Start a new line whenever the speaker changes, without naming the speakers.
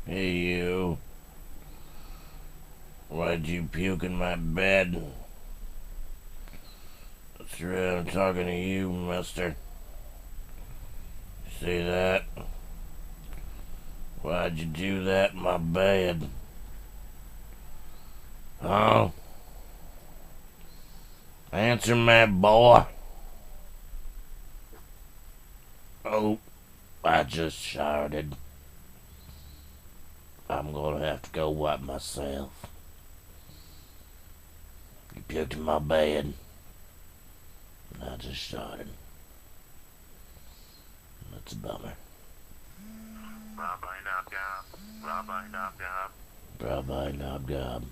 Hey, you. Why'd you puke in my bed? That's right, I'm talking to you, mister. See that? Why'd you do that in my bed? Huh? Answer me, boy. Oh, I just shouted. I'm gonna have to go wipe myself. You puked in my bed. I just shouted. That's a bummer.
Rabbi knob gob. Rabbi knob gob.
Rabbi knob gob.